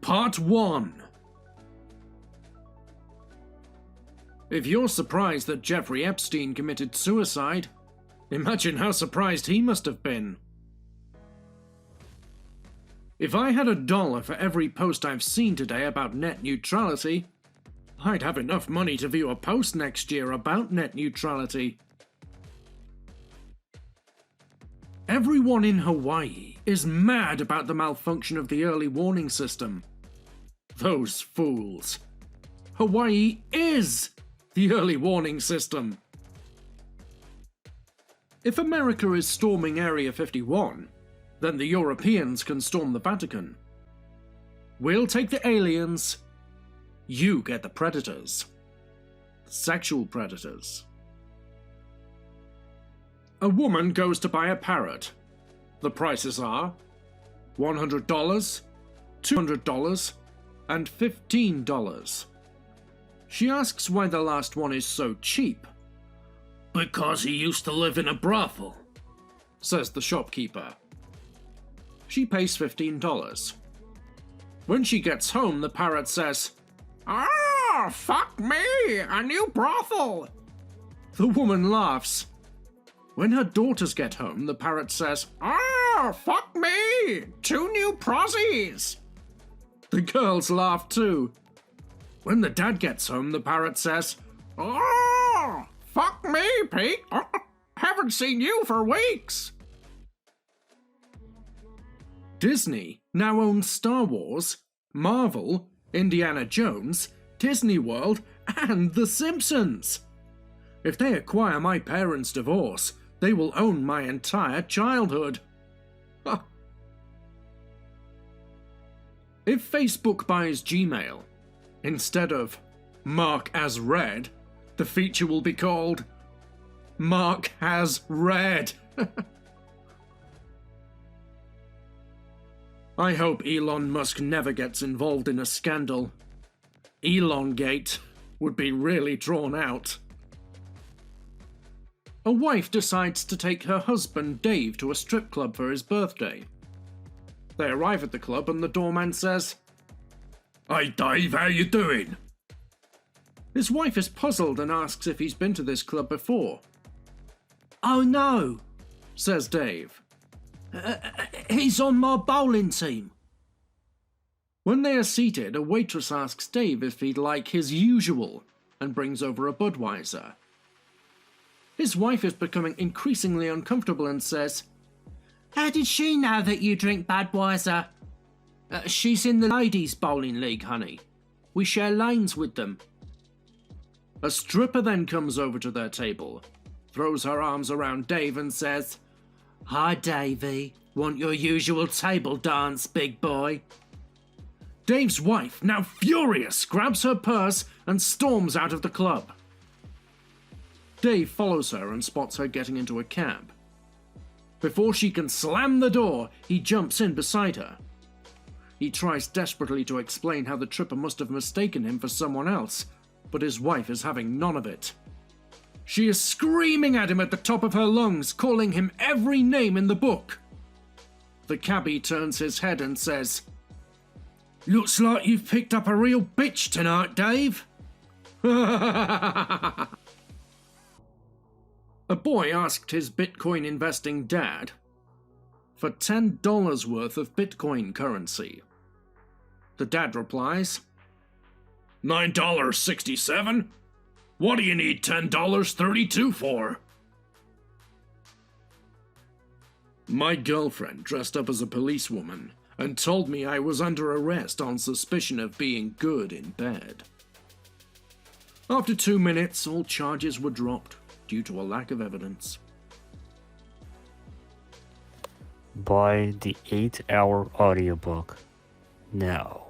Part 1. If you're surprised that Jeffrey Epstein committed suicide, imagine how surprised he must have been. If I had $1 for every post I've seen today about net neutrality, I'd have enough money to view a post next year about net neutrality. Everyone in Hawaii is mad about the malfunction of the early warning system. Those fools. Hawaii is the early warning system. If America is storming Area 51, then the Europeans can storm the Vatican. We'll take the aliens. You get the predators. Sexual predators. A woman goes to buy a parrot. The prices are $100, $200, and $15. She asks why the last one is so cheap. "Because he used to live in a brothel," says the shopkeeper. She pays $15. When she gets home, the parrot says, "Ah, fuck me, a new brothel." The woman laughs. When her daughters get home, the parrot says, "Ah, fuck me, 2 new prozzies." The girls laugh too. When the dad gets home, the parrot says, "Ah, fuck me, Pete, haven't seen you for weeks." Disney now owns Star Wars, Marvel, Indiana Jones, Disney World, and The Simpsons. If they acquire my parents' divorce, they will own my entire childhood. If Facebook buys Gmail, instead of Mark as read, the feature will be called Mark has read. I hope Elon Musk never gets involved in a scandal. Elongate would be really drawn out. A wife decides to take her husband Dave to a strip club for his birthday. They arrive at the club and the doorman says, "Hey Dave, how you doing?" His wife is puzzled and asks if he's been to this club before. "Oh no," says Dave. "He's on my bowling team." When they are seated, a waitress asks Dave if he'd like his usual and brings over a Budweiser. His wife is becoming increasingly uncomfortable and says, "How did she know that you drink Budweiser?" She's in the ladies' bowling league, honey. We share lanes with them." A stripper then comes over to their table, throws her arms around Dave and says, "Hi, Davey. Want your usual table dance, big boy?" Dave's wife, now furious, grabs her purse and storms out of the club. Dave follows her and spots her getting into a cab. Before she can slam the door, he jumps in beside her. He tries desperately to explain how the tripper must have mistaken him for someone else, but his wife is having none of it. She is screaming at him at the top of her lungs, calling him every name in the book. The cabbie turns his head and says, "Looks like you've picked up a real bitch tonight, Dave." A boy asked his Bitcoin investing dad for $10 worth of Bitcoin currency. The dad replies, "$9.67? What do you need $10.32 for?" My girlfriend dressed up as a policewoman and told me I was under arrest on suspicion of being good in bed. After 2 minutes, all charges were dropped due to a lack of evidence. Buy the 8-hour audiobook now.